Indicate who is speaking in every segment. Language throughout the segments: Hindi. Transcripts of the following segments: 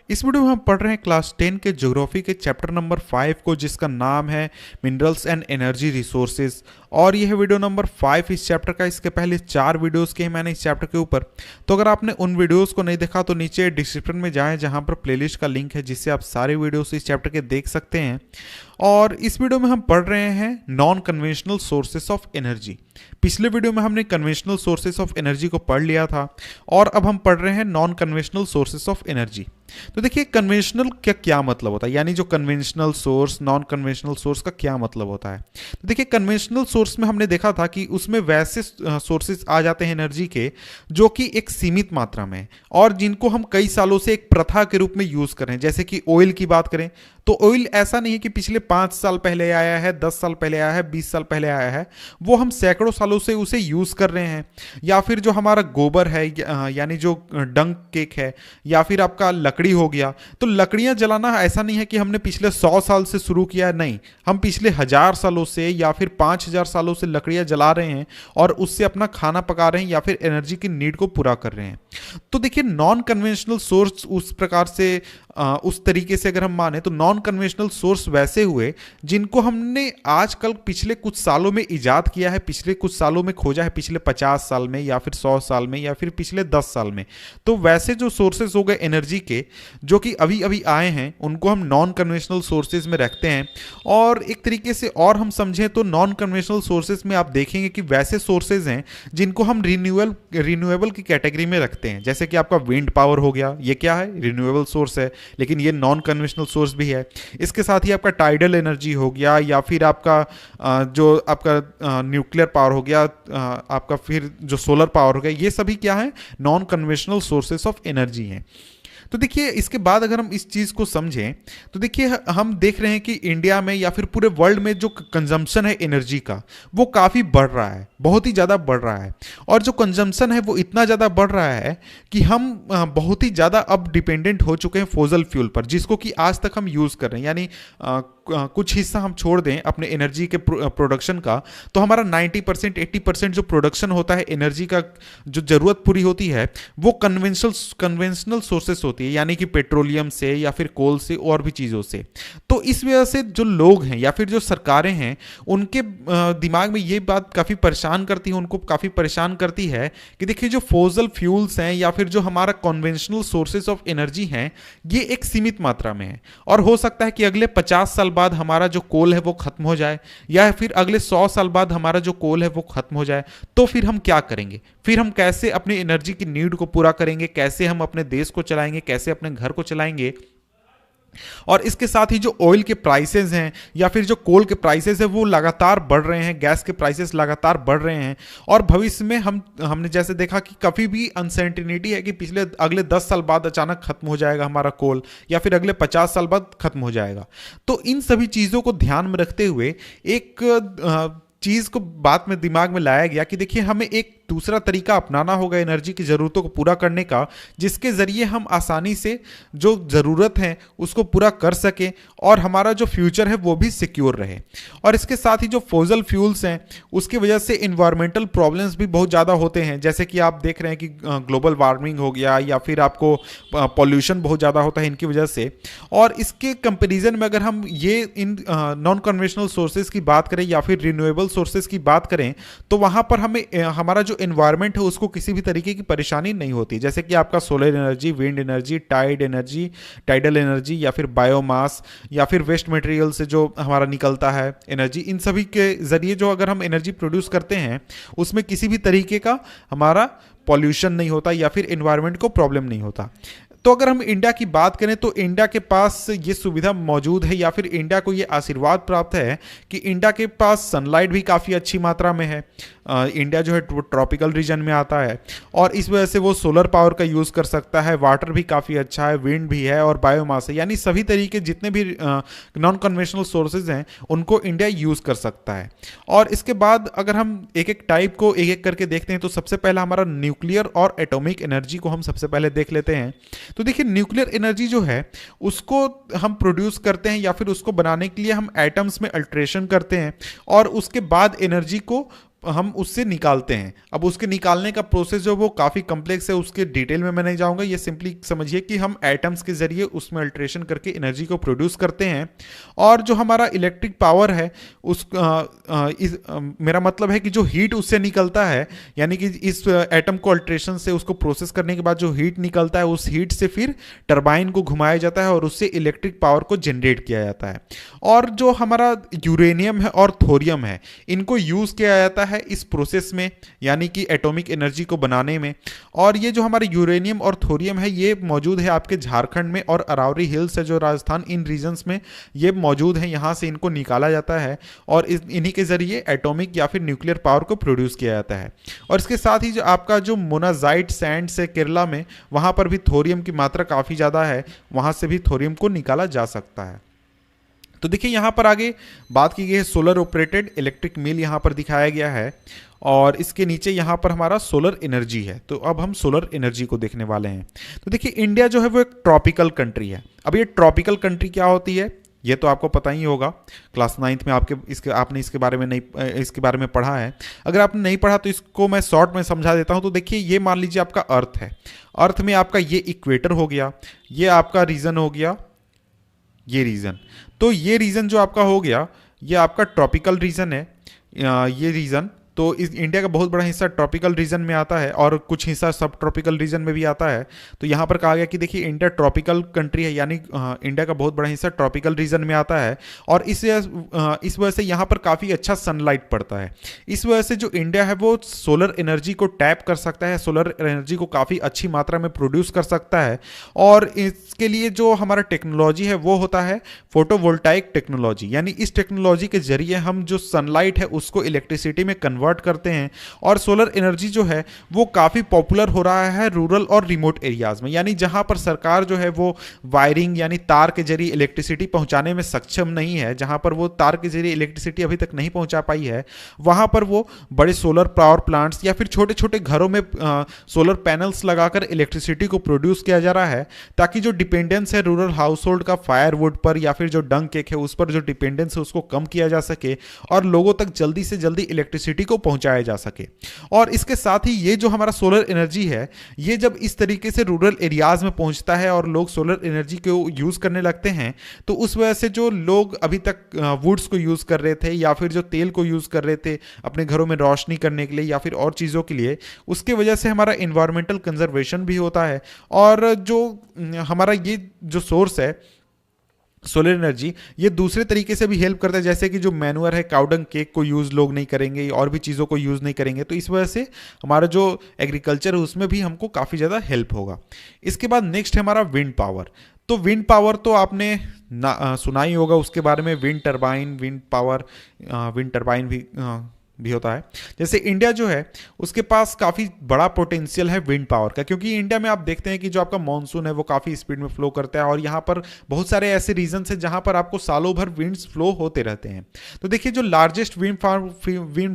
Speaker 1: इस वीडियो में हम पढ़ रहे हैं क्लास 10 के ज्योग्राफी के चैप्टर नंबर 5 को, जिसका नाम है मिनरल्स एंड एनर्जी रिसोर्सेज। और यह वीडियो नंबर 5 इस चैप्टर का। इसके पहले 4 वीडियोस के हैं मैंने इस चैप्टर के ऊपर। तो अगर आपने उन वीडियोस को नहीं देखा तो नीचे डिस्क्रिप्शन में जाएं, जहां पर प्लेलिस्ट का लिंक है, जिससे आप सारे वीडियोस इस चैप्टर के देख सकते हैं। और इस वीडियो में हम पढ़ रहे हैं non conventional sources of energy. पिछले वीडियो में हमने कन्वेंशनल सोर्सेस ऑफ एनर्जी को पढ़ लिया था और अब हम पढ़ रहे हैं non conventional sources of energy. तो देखिए कन्वेंशनल क्या मतलब होता है, यानी जो conventional source, non conventional source का क्या मतलब होता है। तो देखिए कन्वेंशनल सोर्स में हमने देखा था कि उसमें वैसे सोर्सेस आ जाते हैं एनर्जी के जो कि एक सीमित मात्रा में और जिनको हम कई सालों से एक प्रथा के रूप में यूज कर रहे हैं। जैसे कि ऑयल की बात करें तो ऑयल ऐसा नहीं है कि पिछले 5 साल पहले आया है, 10 साल पहले आया है, 20 साल पहले आया है, वो हम सैकड़ों सालों से उसे यूज कर रहे हैं। या फिर जो हमारा गोबर है, यानी जो डंक केक है, या फिर आपका लकड़ी हो गया, तो लकड़ियां जलाना ऐसा नहीं है कि हमने पिछले 100 साल से शुरू किया है। नहीं, हम पिछले 1000 सालों से या फिर 5000 सालों से लकड़ियां जला रहे हैं और उससे अपना खाना पका रहे हैं या फिर एनर्जी की नीड को पूरा कर रहे हैं। तो देखिए नॉन कन्वेंशनल सोर्स उस प्रकार से उस तरीके से अगर हम माने तो नॉन कन्वेंशनल सोर्स वैसे हुए जिनको हमने आजकल पिछले कुछ सालों में इजाद किया है, पिछले कुछ सालों में खोजा है, पिछले 50 साल में या फिर 100 साल में या फिर पिछले 10 साल में। तो वैसे जो सोर्सेज हो गए एनर्जी के जो कि अभी अभी आए हैं, उनको हम नॉन कन्वेंशनल सोर्सेज में रखते हैं। और एक तरीके से और हम समझें तो नॉन कन्वेंशनल सोर्सेज में आप देखेंगे कि वैसे सोर्सेज हैं जिनको हम रिन्यूएबल की कैटेगरी में रखते हैं। जैसे कि आपका विंड पावर हो गया, ये क्या है, रिन्यूएबल सोर्स है, लेकिन ये नॉन कन्वेंशनल सोर्स भी है। इसके साथ ही आपका टाइडल एनर्जी हो गया, या फिर आपका जो आपका न्यूक्लियर पावर हो गया, आपका फिर जो सोलर पावर हो गया, ये सभी क्या है, non conventional sources of energy हैं। तो देखिए इसके बाद अगर हम इस चीज़ को समझें तो देखिए हम देख रहे हैं कि इंडिया में या फिर पूरे वर्ल्ड में जो कंजम्पशन है एनर्जी का, वो काफ़ी बढ़ रहा है, बहुत ही ज़्यादा बढ़ रहा है। और जो कंजम्पशन है वो इतना ज़्यादा बढ़ रहा है कि हम बहुत ही ज़्यादा अब डिपेंडेंट हो चुके हैं फॉसिल फ्यूल पर, जिसको कि आज तक हम यूज़ कर रहे हैं। यानी कुछ हिस्सा हम छोड़ दें अपने एनर्जी के प्रोडक्शन का, तो हमारा 90% 80% जो प्रोडक्शन होता है एनर्जी का, जो ज़रूरत पूरी होती है, वो कन्वेंशनल सोर्सेस होती है, यानी कि पेट्रोलियम से या फिर कोल से और भी चीज़ों से। तो इस वजह से जो लोग हैं या फिर जो सरकारें हैं, उनके दिमाग में ये बात काफ़ी परेशान करती है, उनको काफ़ी परेशान करती है कि देखिए जो फॉसिल फ्यूल्स हैं या फिर जो हमारा कन्वेंशनल सोर्सेस ऑफ एनर्जी हैं, ये एक सीमित मात्रा में है। और हो सकता है कि अगले 50 साल बाद हमारा जो कोल है वो खत्म हो जाए, या फिर अगले 100 साल बाद हमारा जो कोल है वो खत्म हो जाए। तो फिर हम क्या करेंगे, फिर हम कैसे अपनी एनर्जी की नीड को पूरा करेंगे, कैसे हम अपने देश को चलाएंगे, कैसे अपने घर को चलाएंगे। और इसके साथ ही जो ऑयल के प्राइसेस हैं या फिर जो कोल के प्राइसेस हैं वो लगातार बढ़ रहे हैं, गैस के प्राइसेस लगातार बढ़ रहे हैं। और भविष्य में हमने जैसे देखा कि काफ़ी भी अनसर्टेनिटी है कि अगले 10 साल बाद अचानक खत्म हो जाएगा हमारा कोल, या फिर अगले 50 साल बाद खत्म हो जाएगा। तो इन सभी चीज़ों को ध्यान में रखते हुए एक चीज़ को बात में दिमाग में लाया गया कि देखिए हमें एक दूसरा तरीका अपनाना होगा एनर्जी की ज़रूरतों को पूरा करने का, जिसके ज़रिए हम आसानी से जो ज़रूरत है उसको पूरा कर सकें और हमारा जो फ्यूचर है वो भी सिक्योर रहे। और इसके साथ ही जो फॉसिल फ्यूल्स हैं उसकी वजह से इन्वायरमेंटल प्रॉब्लम्स भी बहुत ज़्यादा होते हैं। जैसे कि आप देख रहे हैं कि ग्लोबल वार्मिंग हो गया, या फिर आपको पॉल्यूशन बहुत ज़्यादा होता है इनकी वजह से। और इसके कंपेरिजन में अगर हम ये इन नॉन कन्वेंशनल सोर्सेज की बात करें या फिर रिन्यूएबल सोर्सेज की बात करें, तो वहाँ पर हमें हमारा जो एनवायरनमेंट है उसको किसी भी तरीके की परेशानी नहीं होती। जैसे कि आपका solar energy, wind energy, tidal energy, या फिर बायोमास, या फिर वेस्ट मटेरियल से जो हमारा निकलता है एनर्जी, इन सभी के जरिए जो अगर हम एनर्जी प्रोड्यूस करते हैं उसमें किसी भी तरीके का हमारा पॉल्यूशन नहीं होता या फिर एनवायरनमेंट को प्रॉब्लम नहीं होता। तो अगर हम इंडिया की बात करें तो इंडिया के पास ये सुविधा मौजूद है, या फिर इंडिया को ये आशीर्वाद प्राप्त है कि इंडिया के पास सनलाइट भी काफ़ी अच्छी मात्रा में है। इंडिया जो है वो ट्रॉपिकल रीजन में आता है और इस वजह से वो सोलर पावर का यूज़ कर सकता है, वाटर भी काफ़ी अच्छा है, विंड भी है और बायोमास है। यानी सभी तरीके जितने भी नॉन कन्वेंशनल सोर्सेज हैं उनको इंडिया यूज़ कर सकता है। और इसके बाद अगर हम एक एक टाइप को एक एक करके देखते हैं तो सबसे पहला हमारा न्यूक्लियर और एटॉमिक एनर्जी को हम सबसे पहले देख लेते हैं। तो देखिए न्यूक्लियर एनर्जी जो है उसको हम प्रोड्यूस करते हैं या फिर उसको बनाने के लिए हम एटम्स में अल्ट्रेशन करते हैं और उसके बाद एनर्जी को हम उससे निकालते हैं। अब उसके निकालने का प्रोसेस जो वो काफ़ी कम्प्लेक्स है, उसके डिटेल में मैं नहीं जाऊंगा। ये सिंपली समझिए कि हम एटम्स के जरिए उसमें अल्ट्रेशन करके एनर्जी को प्रोड्यूस करते हैं, और जो हमारा इलेक्ट्रिक पावर है मेरा मतलब है कि जो हीट उससे निकलता है, यानी कि इस एटम को अल्ट्रेशन से उसको प्रोसेस करने के बाद जो हीट निकलता है, उस हीट से फिर टरबाइन को घुमाया जाता है और उससे इलेक्ट्रिक पावर को जनरेट किया जाता है। और जो हमारा यूरेनियम है और थोरियम है, इनको यूज़ किया जाता है इस प्रोसेस में, यानी कि एटॉमिक एनर्जी को बनाने में। और ये जो हमारे यूरेनियम और थोरियम है, ये मौजूद है आपके झारखंड में और अरावली हिल्स है जो राजस्थान, इन रीजन्स में ये मौजूद है। यहाँ से इनको निकाला जाता है और इन्हीं के जरिए एटॉमिक या फिर न्यूक्लियर पावर को प्रोड्यूस किया जाता है। और इसके साथ ही जो आपका जो मोनाजाइट सैंड्स है केरला में, वहाँ पर भी थोरियम की मात्रा काफ़ी ज़्यादा है, वहाँ से भी थोरियम को निकाला जा सकता है। तो देखिए यहाँ पर आगे बात की गई है सोलर ऑपरेटेड इलेक्ट्रिक मिल, यहाँ पर दिखाया गया है, और इसके नीचे यहाँ पर हमारा सोलर एनर्जी है। तो अब हम सोलर एनर्जी को देखने वाले हैं। तो देखिए इंडिया जो है वो एक ट्रॉपिकल कंट्री है। अब ये ट्रॉपिकल कंट्री क्या होती है, ये तो आपको पता ही होगा, क्लास 9th में आपने इसके बारे में पढ़ा है। अगर आपने नहीं पढ़ा तो इसको मैं शॉर्ट में समझा देता हूँ। तो देखिए ये मान लीजिए आपका अर्थ है, अर्थ में आपका ये इक्वेटर हो गया, ये आपका रीजन हो गया, ये रीजन। तो ये रीजन जो आपका हो गया, ये आपका ट्रॉपिकल रीजन है। ये रीजन, तो इस इंडिया का बहुत बड़ा हिस्सा ट्रॉपिकल रीजन में आता है और कुछ हिस्सा सब ट्रॉपिकल रीजन में भी आता है। तो यहाँ पर कहा गया कि देखिए इंडिया ट्रॉपिकल कंट्री है, यानी इंडिया का बहुत बड़ा हिस्सा ट्रॉपिकल रीजन में आता है, और इस वजह से यहाँ पर काफ़ी अच्छा सनलाइट पड़ता है। इस वजह से जो इंडिया है वो सोलर एनर्जी को टैप कर सकता है, सोलर एनर्जी को काफ़ी अच्छी मात्रा में प्रोड्यूस कर सकता है। और इसके लिए जो हमारा टेक्नोलॉजी है वो होता है फोटोवोल्टाइक टेक्नोलॉजी, यानी इस टेक्नोलॉजी के जरिए हम जो सनलाइट है उसको इलेक्ट्रिसिटी में कन्वर्ट करते हैं। और सोलर एनर्जी जो है वो काफ़ी पॉपुलर हो रहा है रूरल और रिमोट एरियाज में, यानी जहां पर सरकार जो है वो वायरिंग यानी तार के जरिए इलेक्ट्रिसिटी पहुंचाने में सक्षम नहीं है, जहां पर वो तार के जरिए इलेक्ट्रिसिटी अभी तक नहीं पहुंचा पाई है, वहां पर वो बड़े सोलर पावर प्लांट्स या फिर छोटे छोटे घरों में सोलर पैनल्स लगाकर इलेक्ट्रिसिटी को प्रोड्यूस किया जा रहा है, ताकि जो डिपेंडेंस है रूरल हाउस होल्ड का फायरवुड पर या फिर जो डंग केक है उस पर जो डिपेंडेंस है उसको कम किया जा सके और लोगों तक जल्दी से जल्दी इलेक्ट्रिसिटी को पहुंचाया जा सके। और इसके साथ ही ये जो हमारा सोलर एनर्जी है, ये जब इस तरीके से रूरल एरियाज में पहुंचता है और लोग सोलर एनर्जी को यूज करने लगते हैं, तो उस वजह से जो लोग अभी तक वुड्स को यूज कर रहे थे या फिर जो तेल को यूज कर रहे थे अपने घरों में रोशनी करने के लिए या फिर और चीजों के लिए, उसके वजह से हमारा इन्वायरमेंटल कंजर्वेशन भी होता है। और जो हमारा ये जो सोर्स है सोलर एनर्जी, ये दूसरे तरीके से भी हेल्प करता है, जैसे कि जो मैनुअर है काउडंग केक को यूज़ लोग नहीं करेंगे और भी चीज़ों को यूज़ नहीं करेंगे, तो इस वजह से हमारा जो एग्रीकल्चर है उसमें भी हमको काफ़ी ज़्यादा हेल्प होगा। इसके बाद नेक्स्ट है हमारा विंड पावर। तो विंड पावर तो आपने सुना ही होगा उसके बारे में, विंड टरबाइन, विंड टरबाइन भी होता है। जैसे इंडिया जो है उसके पास काफ़ी बड़ा पोटेंशियल है विंड पावर का, क्योंकि इंडिया में आप देखते हैं कि जो आपका मानसून है वो काफ़ी स्पीड में फ्लो करता है और यहाँ पर बहुत सारे ऐसे रीजन है जहाँ पर आपको सालों भर विंड्स फ्लो होते रहते हैं। तो देखिए जो लार्जेस्ट विंड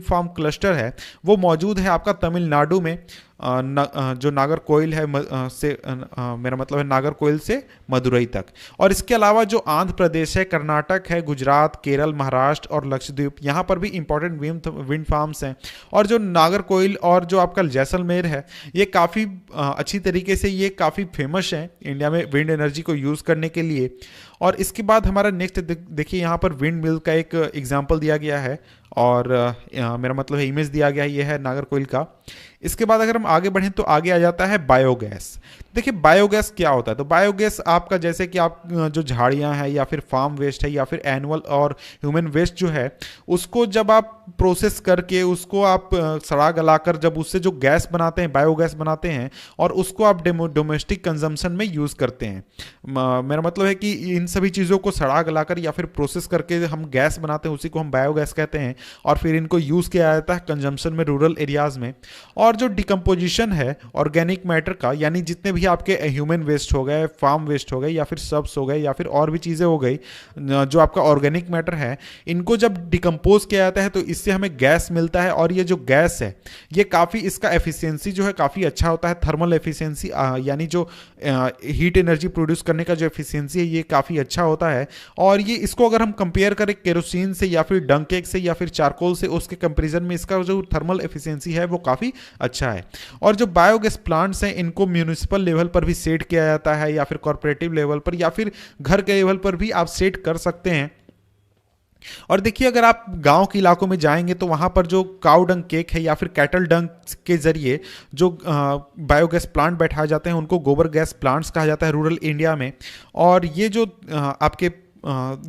Speaker 1: फार्म क्लस्टर है वो मौजूद है आपका तमिलनाडु में, जो नागरकोइल है मेरा मतलब है नागरकोइल से मदुरई तक। और इसके अलावा जो आंध्र प्रदेश है, कर्नाटक है, गुजरात, केरल, महाराष्ट्र और लक्षद्वीप, यहाँ पर भी इंपॉर्टेंट विंड फार्म्स हैं। और जो नागरकोइल और जो आपका जैसलमेर है, ये काफ़ी अच्छी तरीके से ये काफ़ी फेमस है इंडिया में विंड एनर्जी को यूज़ करने के लिए। और इसके बाद हमारा नेक्स्ट देखिए यहाँ पर विंड मिल का एक एग्जाम्पल दिया गया है और मेरा मतलब है इमेज दिया गया है, ये है नागरकोइल का। इसके बाद अगर हम आगे बढ़ें तो आगे आ जाता है बायोगैस। देखिए बायोगैस क्या होता है, तो बायोगैस आपका जैसे कि आप जो झाड़ियाँ हैं या फिर फार्म वेस्ट है या फिर एनुअल और ह्यूमन वेस्ट जो है उसको जब आप प्रोसेस करके उसको आप सड़ा गलाकर जब उससे जो गैस बनाते हैं, बायोगैस बनाते हैं और उसको आप डोमेस्टिक कंजम्पशन में यूज़ करते हैं। मेरा मतलब है कि इन सभी चीज़ों को सड़ा गलाकर या फिर प्रोसेस करके हम गैस बनाते हैं, उसी को हम बायोगैस कहते हैं और फिर इनको यूज़ किया जाता है कंजम्पशन में रूरल एरियाज़ में। और जो डिकम्पोजिशन है ऑर्गेनिक मैटर का, यानी जितने भी आपके ह्यूमन वेस्ट हो गए, फार्म वेस्ट हो गए या फिर सब्स हो गए या फिर और भी चीज़ें हो गई, जो आपका ऑर्गेनिक मैटर है, इनको जब डिकम्पोज किया जाता है तो इससे हमें गैस मिलता है। और ये जो गैस है ये काफ़ी, इसका एफिशिएंसी जो है काफ़ी अच्छा होता है, थर्मल एफिशिएंसी यानी जो हीट एनर्जी प्रोड्यूस करने का जो एफिशिएंसी है ये काफ़ी अच्छा होता है। और ये इसको अगर हम कंपेयर करें केरोसिन से या फिर डंकेक से या फिर चारकोल से उसके कंपेरिजन में इसका जो थर्मल एफिशिएंसी है वो काफ़ी अच्छा है। और जो बायोगैस प्लांट्स हैं इनको म्यूनिसिपल लेवल पर भी सेट किया जाता है, या फिर कॉर्पोरेटिव लेवल पर, या फिर घर के लेवल पर भी आप सेट कर सकते हैं। और देखिए, अगर आप गांव के इलाकों में जाएंगे तो वहां पर जो काउ डंग केक है या फिर कैटल डंग के जरिए जो बायोगैस प्लांट बैठाए जाते हैं उनको गोबर गैस प्लांट्स कहा जाता है रूरल इंडिया में। और ये जो आपके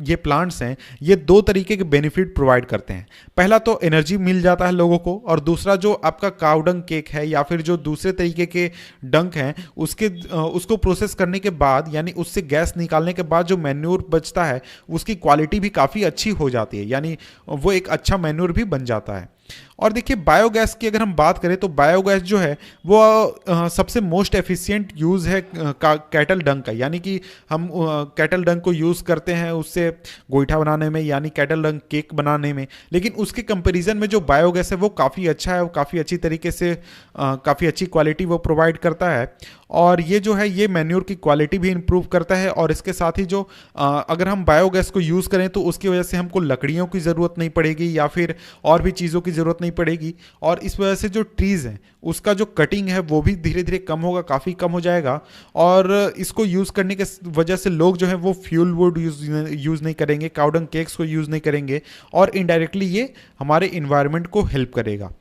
Speaker 1: ये प्लांट्स हैं ये दो तरीके के बेनिफिट प्रोवाइड करते हैं। पहला तो एनर्जी मिल जाता है लोगों को, और दूसरा जो आपका काउ डंग केक है या फिर जो दूसरे तरीके के डंक हैं उसको प्रोसेस करने के बाद, यानी उससे गैस निकालने के बाद जो मैन्योर बचता है उसकी क्वालिटी भी काफ़ी अच्छी हो जाती है, यानी वो एक अच्छा मैन्योर भी बन जाता है। और देखिए, बायोगैस की अगर हम बात करें तो बायोगैस जो है वो सबसे मोस्ट एफिशिएंट यूज़ है कैटल डंग का, यानी कि हम कैटल डंग को यूज़ करते हैं उससे गोईठा बनाने में, यानी कैटल डंग केक बनाने में। लेकिन उसके कंपैरिजन में जो बायोगैस है वो काफ़ी अच्छा है, वो काफ़ी अच्छी तरीके से काफ़ी अच्छी क्वालिटी वो प्रोवाइड करता है। और ये जो है ये मैन्योर की क्वालिटी भी इंप्रूव करता है। और इसके साथ ही जो अगर हम बायोगैस को यूज़ करें तो उसकी वजह से हमको लकड़ियों की ज़रूरत नहीं पड़ेगी या फिर और भी चीज़ों की ज़रूरत नहीं पड़ेगी। और इस वजह से जो ट्रीज़ हैं उसका जो कटिंग है वो भी धीरे धीरे कम होगा, काफ़ी कम हो जाएगा। और इसको यूज़ करने के वजह से लोग जो है वो फ्यूल वुड यूज़ नहीं करेंगे, काउ डंग केक्स को यूज़ नहीं करेंगे, और इनडायरेक्टली ये हमारे इन्वायरमेंट को हेल्प करेगा।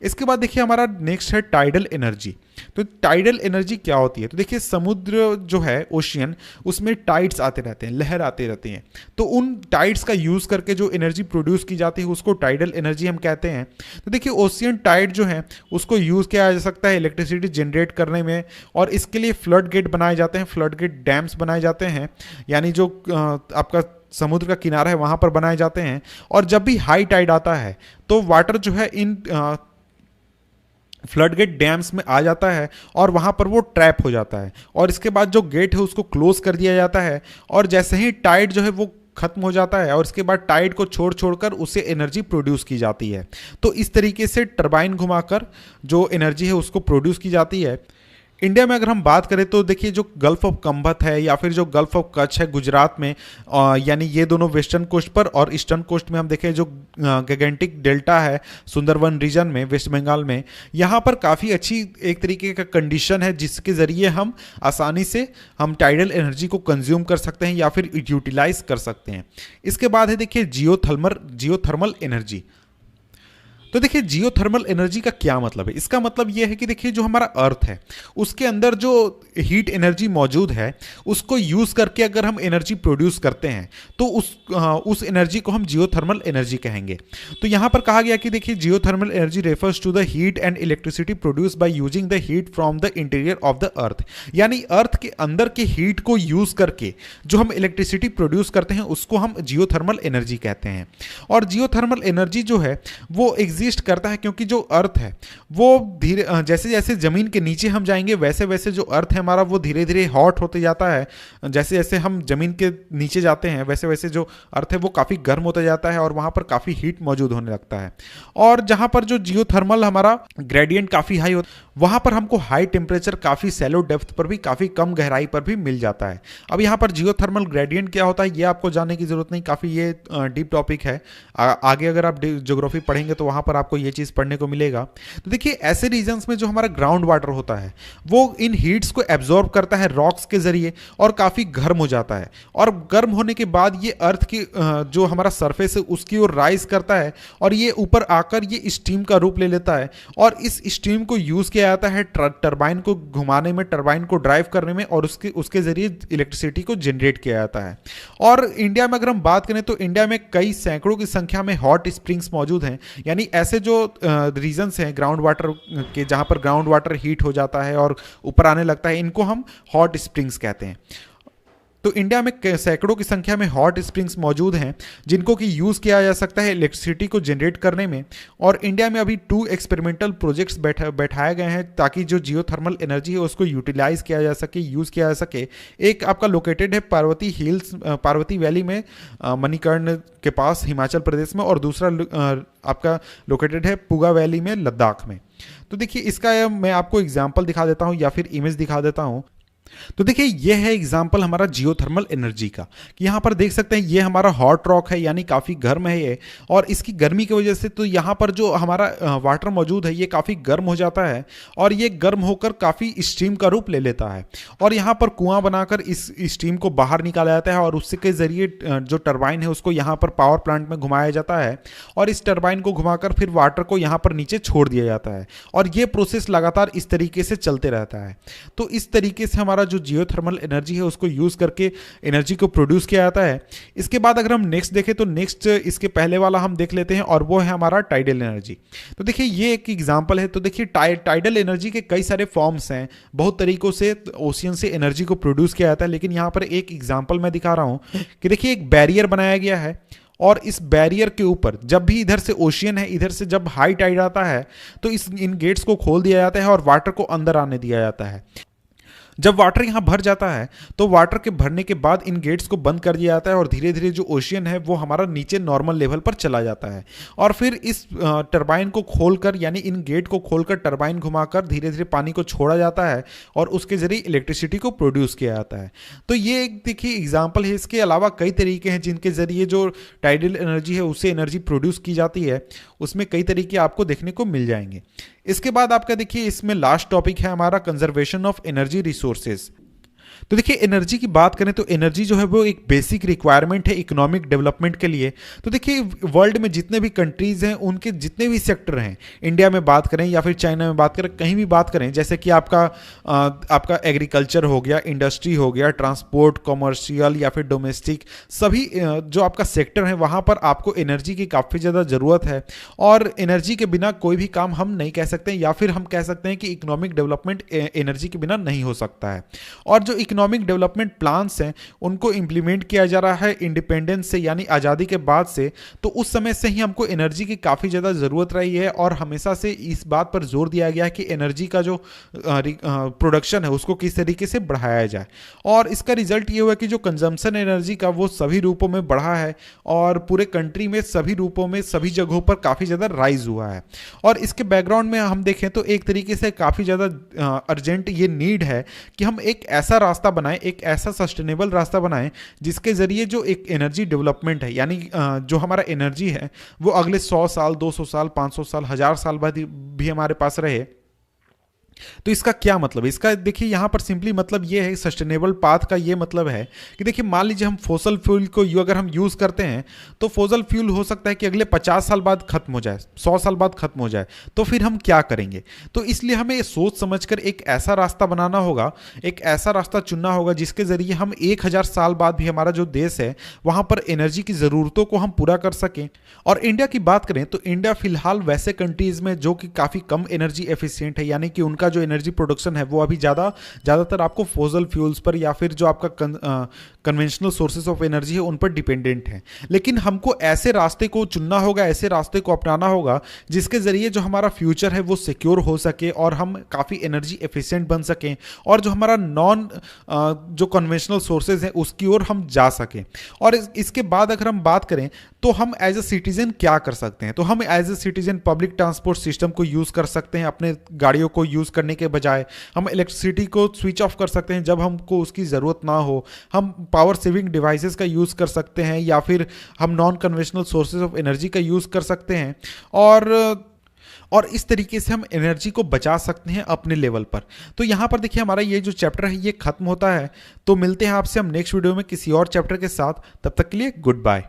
Speaker 1: इसके बाद देखिए हमारा नेक्स्ट है टाइडल एनर्जी। तो टाइडल एनर्जी क्या होती है? तो देखिए, समुद्र जो है ओशियन, उसमें टाइड्स आते रहते हैं, लहर आते रहते हैं। तो उन टाइड्स का यूज करके जो एनर्जी प्रोड्यूस की जाती है उसको टाइडल एनर्जी हम कहते हैं। तो देखिए, ओशियन टाइड जो है उसको यूज किया जा सकता है इलेक्ट्रिसिटी जनरेट करने में, और इसके लिए फ्लड गेट बनाए जाते हैं, फ्लड गेट डैम्स बनाए जाते हैं, यानी जो आपका समुद्र का किनारा है वहां पर बनाए जाते हैं। और जब भी हाई टाइड आता है तो वाटर जो है इन फ्लड गेट डैम्स में आ जाता है और वहाँ पर वो ट्रैप हो जाता है, और इसके बाद जो गेट है उसको क्लोज कर दिया जाता है। और जैसे ही टाइड जो है वो खत्म हो जाता है और इसके बाद टाइड को छोड़कर उससे एनर्जी प्रोड्यूस की जाती है। तो इस तरीके से टरबाइन घुमाकर जो एनर्जी है उसको प्रोड्यूस की जाती है। इंडिया में अगर हम बात करें तो देखिए, जो गल्फ ऑफ कंबत है या फिर जो गल्फ ऑफ कच्छ है गुजरात में, यानी ये दोनों वेस्टर्न कोस्ट पर, और ईस्टर्न कोस्ट में हम देखें जो गैगेंटिक डेल्टा है सुंदरवन रीजन में वेस्ट बंगाल में, यहाँ पर काफ़ी अच्छी एक तरीके का कंडीशन है जिसके ज़रिए हम आसानी से हम टाइडल एनर्जी को कंज्यूम कर सकते हैं या फिर यूटिलाइज कर सकते हैं। इसके बाद है देखिए जियोथर्मल एनर्जी। तो देखिए, जियोथर्मल एनर्जी का क्या मतलब है? इसका मतलब यह है कि देखिए, जो हमारा अर्थ है उसके अंदर जो हीट एनर्जी मौजूद है उसको यूज करके अगर हम एनर्जी प्रोड्यूस करते हैं तो उस एनर्जी को हम जियोथर्मल एनर्जी कहेंगे। तो यहां पर कहा गया कि देखिए, geothermal energy refers to the heat and electricity produce by using the heat from the interior of the earth, यानी अर्थ के अंदर के हीट को यूज करके जो हम इलेक्ट्रिसिटी प्रोड्यूस करते हैं उसको हम जियोथर्मल एनर्जी कहते हैं। और जियोथर्मल एनर्जी जो है वो एग्जिस्ट करता है क्योंकि जो अर्थ है वो धीरे जैसे जैसे जमीन के नीचे हम जाएंगे वैसे वैसे जो अर्थ है हमारा वो धीरे धीरे हॉट होते जाता है। जैसे जैसे हम जमीन के नीचे जाते हैं वैसे वैसे जो अर्थ है वो काफ़ी गर्म होता जाता है और वहाँ पर काफ़ी हीट मौजूद होने लगता है। और जहाँ पर जो जियोथर्मल हमारा ग्रेडियंट काफ़ी हाई होता है वहाँ पर हमको हाई टेम्परेचर काफ़ी सैलो डेप्थ पर भी, काफ़ी कम गहराई पर भी मिल जाता है। अब यहाँ पर जियोथर्मल ग्रेडियंट क्या होता है ये आपको जानने की ज़रूरत नहीं, काफ़ी ये डीप टॉपिक है। आगे अगर आप ज्योग्राफी पढ़ेंगे तो वहाँ पर आपको ये चीज़ पढ़ने को मिलेगा। तो देखिए, ऐसे रीजन्स में जो हमारा ग्राउंड वाटर होता है वो इन हीट्स को एब्जॉर्ब करता है रॉक्स के जरिए और काफ़ी गर्म हो जाता है, और गर्म होने के बाद ये अर्थ की जो हमारा सरफेस है उसकी ओर राइज करता है और ये ऊपर आकर ये स्टीम का रूप ले लेता है। और इस स्टीम को यूज़ किया जाता है टरबाइन को घुमाने में, टरबाइन को ड्राइव करने में, और उसके जरिए इलेक्ट्रिसिटी को जनरेट किया जाता है। और इंडिया में अगर हम बात करें तो इंडिया में कई सैकड़ों की संख्या में हॉट स्प्रिंग्स मौजूद हैं, यानी ऐसे जो रीजन्स हैं ग्राउंड वाटर के जहाँ पर ग्राउंड वाटर हीट हो जाता है और ऊपर आने लगता है, इनको हम हॉट स्प्रिंग्स कहते हैं। तो इंडिया में सैकड़ों की संख्या में हॉट स्प्रिंग्स मौजूद हैं जिनको कि यूज़ किया जा सकता है इलेक्ट्रिसिटी को जनरेट करने में। और इंडिया में अभी 2 एक्सपेरिमेंटल प्रोजेक्ट्स बैठाए गए हैं ताकि जो जियोथर्मल एनर्जी है उसको यूटिलाइज किया जा सके, यूज़ किया जा सके। एक आपका लोकेटेड है पार्वती हिल्स, पार्वती वैली में, मणिकर्ण के पास हिमाचल प्रदेश में, और दूसरा आपका लोकेटेड है पुगा वैली में, लद्दाख में। तो देखिए, इसका मैं आपको एग्जाम्पल दिखा देता हूँ या फिर इमेज दिखा देता हूँ। तो देखिए ये है एग्जांपल हमारा जियोथर्मल एनर्जी का, कि यहाँ पर देख सकते हैं ये हमारा हॉट रॉक है, यानी काफ़ी गर्म है ये, और इसकी गर्मी की वजह से तो यहाँ पर जो हमारा वाटर मौजूद है ये काफ़ी गर्म हो जाता है, और ये गर्म होकर काफ़ी स्टीम का रूप ले लेता है, और यहाँ पर कुआं बनाकर इस स्टीम को बाहर निकाला जाता है, और उससे के जरिए जो टरबाइन है उसको यहाँ पर पावर प्लांट में घुमाया जाता है, और इस टरबाइन को घुमाकर फिर वाटर को यहाँ पर नीचे छोड़ दिया जाता है, और ये प्रोसेस लगातार इस तरीके से चलते रहता है। तो इस तरीके से हमारा जो जियोथर्मल एनर्जी है उसको यूज करके एनर्जी को प्रोड्यूस किया जाता है। इसके बाद अगर हम नेक्स्ट देखें तो नेक्स्ट इसके पहले वाला हम देख लेते हैं, और वो है हमारा टाइडल एनर्जी। तो देखिए ये एक एग्जांपल है। तो देखिए टाइडल एनर्जी के कई सारे फॉर्म्स हैं, बहुत तरीकों से ओशियन से एनर्जी को प्रोड्यूस किया जाता है, लेकिन यहाँ पर एक एग्जाम्पल मैं दिखा रहा हूँ कि देखिए एक बैरियर बनाया गया है, और इस बैरियर के ऊपर जब भी इधर से ओशियन है, इधर से जब हाई टाइड आता है तो इन गेट्स को खोल दिया जाता है और वाटर को अंदर आने दिया जाता है। जब वाटर यहाँ भर जाता है तो वाटर के भरने के बाद इन गेट्स को बंद कर दिया जाता है, और धीरे धीरे जो ओशियन है वो हमारा नीचे नॉर्मल लेवल पर चला जाता है, और फिर इस टरबाइन को खोलकर, यानी इन गेट को खोलकर टरबाइन घुमाकर धीरे धीरे पानी को छोड़ा जाता है, और उसके जरिए इलेक्ट्रिसिटी को प्रोड्यूस किया जाता है। तो ये एक देखिए एग्जाम्पल है। इसके अलावा कई तरीके हैं जिनके जरिए जो टाइडल एनर्जी है उससे एनर्जी प्रोड्यूस की जाती है, उसमें कई तरीके आपको देखने को मिल जाएंगे। इसके बाद आपका देखिए इसमें लास्ट टॉपिक है हमारा कंजर्वेशन ऑफ एनर्जी रिसोर्सेज। तो देखिए एनर्जी की बात करें तो एनर्जी जो है वो एक बेसिक रिक्वायरमेंट है इकोनॉमिक डेवलपमेंट के लिए। तो देखिए वर्ल्ड में जितने भी कंट्रीज हैं उनके जितने भी सेक्टर हैं, इंडिया में बात करें या फिर चाइना में बात करें, कहीं भी बात करें, जैसे कि आपका एग्रीकल्चर हो गया, इंडस्ट्री हो गया, ट्रांसपोर्ट, कॉमर्शियल या फिर डोमेस्टिक, सभी जो आपका सेक्टर है वहाँ पर आपको एनर्जी की काफ़ी ज़्यादा ज़रूरत है, और एनर्जी के बिना कोई भी काम हम नहीं कह सकते, या फिर हम कह सकते हैं कि इकोनॉमिक डेवलपमेंट एनर्जी के बिना नहीं हो सकता है। और जो इकोनॉमिक डेवलपमेंट प्लान्स हैं उनको इंप्लीमेंट किया जा रहा है इंडिपेंडेंस से, यानी आज़ादी के बाद से। तो उस समय से ही हमको एनर्जी की काफ़ी ज़्यादा ज़रूरत रही है, और हमेशा से इस बात पर जोर दिया गया है कि एनर्जी का जो प्रोडक्शन है उसको किस तरीके से बढ़ाया जाए, और इसका रिजल्ट ये हुआ कि जो कंजम्पशन एनर्जी का वो सभी रूपों में बढ़ा है, और पूरे कंट्री में सभी रूपों में सभी जगहों पर काफ़ी ज़्यादा राइज हुआ है। और इसके बैकग्राउंड में हम देखें तो एक तरीके से काफ़ी ज़्यादा अर्जेंट ये नीड है कि हम एक ऐसा रास्ता बनाएं, एक ऐसा सस्टेनेबल रास्ता बनाएं जिसके जरिए जो एक एनर्जी डेवलपमेंट है, यानी जो हमारा एनर्जी है वो अगले 100 साल, 200 साल, 500 साल, 1000 साल बाद भी हमारे पास रहे। तो इसका क्या मतलब है? इसका देखिए यहाँ पर सिंपली मतलब ये है, सस्टेनेबल पाथ का ये मतलब है कि देखिए मान लीजिए हम फॉसल फ्यूल को अगर हम यूज़ करते हैं तो फॉसल फ्यूल हो सकता है कि अगले 50 साल बाद खत्म हो जाए, 100 साल बाद खत्म हो जाए, तो फिर हम क्या करेंगे? तो इसलिए हमें सोच समझकर एक ऐसा रास्ता बनाना होगा, एक ऐसा रास्ता चुनना होगा जिसके ज़रिए हम 1000 साल बाद भी हमारा जो देश है वहाँ पर एनर्जी की ज़रूरतों को हम पूरा कर सकें। और इंडिया की बात करें तो इंडिया फिलहाल वैसे कंट्रीज़ में जो कि काफ़ी कम एनर्जी एफिशिएंट है, यानी कि उनका जो एनर्जी प्रोडक्शन है वो अभी ज़्यादातर आपको फॉसल फ्यूल्स पर या फिर जो आपका कन्वेंशनल सोर्सेज ऑफ एनर्जी है उन पर डिपेंडेंट है। लेकिन हमको ऐसे रास्ते को चुनना होगा, ऐसे रास्ते को अपनाना होगा जिसके ज़रिए जो हमारा फ्यूचर है वो सिक्योर हो सके, और हम काफ़ी एनर्जी एफिशिएंट बन सकें, और जो हमारा जो कन्वेंशनल सोर्सेज हैं उसकी ओर हम जा सकें। और इसके बाद अगर हम बात करें तो हम एज ए सिटीजन क्या कर सकते हैं? तो हम as a citizen public transport system को यूज़ कर सकते हैं, अपने गाड़ियों को यूज़ करने के बजाय हम इलेक्ट्रिसिटी को स्विच ऑफ कर सकते हैं जब हमको उसकी ज़रूरत ना हो, हम पावर सेविंग डिवाइसेस का यूज़ कर सकते हैं, या फिर हम non conventional sources of energy का यूज़ कर सकते हैं, और इस तरीके से हम एनर्जी को बचा सकते हैं अपने लेवल पर। तो यहाँ पर देखिए हमारा ये जो चैप्टर है ये खत्म होता है। तो मिलते हैं आपसे हम नेक्स्ट वीडियो में किसी और चैप्टर के साथ, तब तक के लिए गुड बाय।